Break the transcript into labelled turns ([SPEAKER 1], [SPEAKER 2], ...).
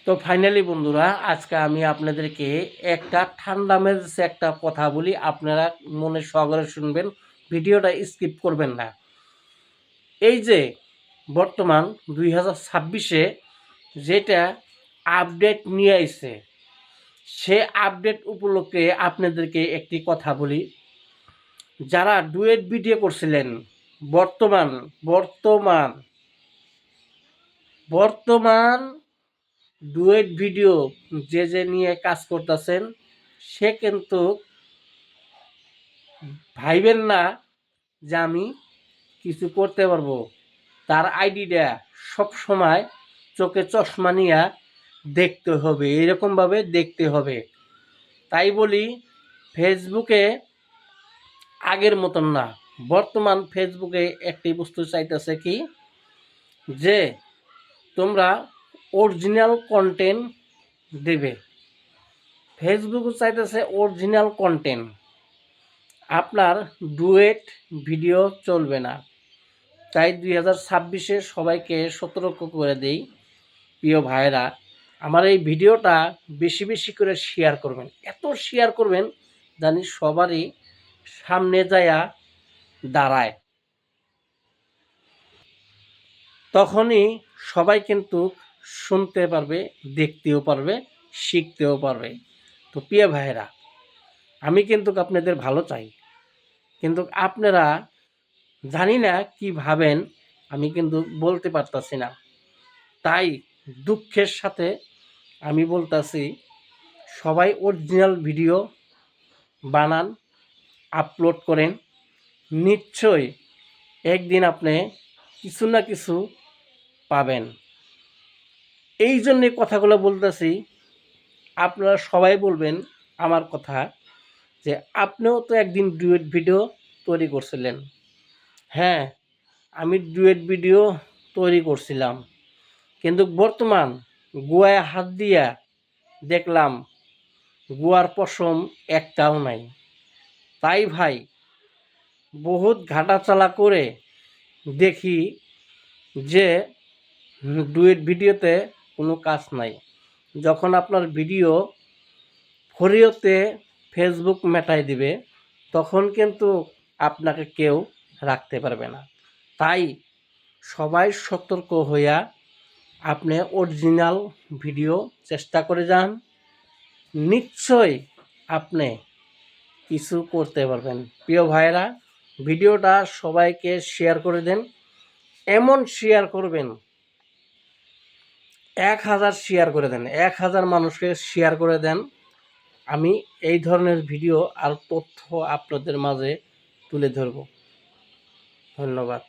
[SPEAKER 1] তো ফাইনালি বন্ধুরা, আজকে আমি আপনাদেরকে একটা ঠান্ডা মেজাজে একটা কথা বলি, আপনারা মনে সহকারে শুনবেন, ভিডিওটা স্কিপ করবেন না। এই যে বর্তমান 2026-এ যেটা আপডেট নিয়ে আসছে, সে আপডেট উপলক্ষে আপনাদেরকে একটি কথা বলি। যারা ডুয়েট ভিডিও করছিলেন, বর্তমান বর্তমান বর্তমান ডুয়েট ভিডিও যে নিয়ে কাজ করতেছেন, সে কিন্তু ভাইবেন না যে আমি কিছু করতে পারবো। তার আইডিটা সব সময় চোখে চশমা নিয়ে দেখতে হবে, এরকমভাবে দেখতে হবে। তাই বলি, ফেসবুকে আগের মতন না। বর্তমান ফেসবুকে একটি বস্তু চাইতেছে কি, যে তোমরা অরিজিনাল কন্টেন্ট দেবে। ফেসবুকও চাইতেছে অরিজিনাল কন্টেন্ট, আপনার ডুয়েট ভিডিও চলবে না। তাই 2026-এ সবাইকে সতর্ক করে দেই, প্রিয় ভাইরা, আমার এই ভিডিওটা বেশি বেশি করে শেয়ার করবেন। এত শেয়ার করবেন জানি সবারই সামনে যায়া দাঁড়ায়, তখনই সবাই কিন্তু শুনতে পারবে, দেখতেও পারবে, শিখতেও পারবে। তো প্রিয় ভাইরা, আমি কিন্তু আপনাদের ভালো চাই, কিন্তু আপনারা জানি না কি ভাবেন, আমি কিন্তু বলতে পারতাছি না। তাই দুঃখের সাথে আমি বলতাছি, সবাই অরিজিনাল ভিডিও বানান, আপলোড করেন। নিশ্চয়ই একদিন আপনি কিছু না কিছু পাবেন। এই জন্যে কথাগুলো বলতেছি, আপনারা সবাই বলবেন আমার কথা, যে আপনিও তো একদিন ডুয়েট ভিডিও তৈরি করছিলেন। হ্যাঁ, আমি ডুয়েট ভিডিও তৈরি করছিলাম, কিন্তু বর্তমান গুয়ায় হাত দিয়া দেখলাম গুয়ার পশম একটাও নাই। তাই ভাই, বহুত ঘাটাচালা করে দেখি যে ডুয়েট ভিডিওতে কোনো কাজ নাই। যখন আপনার ভিডিও ফরিওতে ফেসবুক মেটাই দিবে, তখন কিন্তু আপনাকে কেউ রাখতে পারবে না। তাই সবাই সতর্ক হইয়া আপনি অরিজিনাল ভিডিও চেষ্টা করে যান, নিশ্চয় আপনি কিছু করতে পারবেন। প্রিয় ভাইরা, ভিডিওটা সবাইকে শেয়ার করে দেন। এমন শেয়ার করবেন, 1000 শেয়ার করে দেন, 1000 মানুষকে শেয়ার করে দেন। আমি এই ধরনের ভিডিও আর তথ্য আপনাদের মাঝে তুলে ধরব। ধন্যবাদ।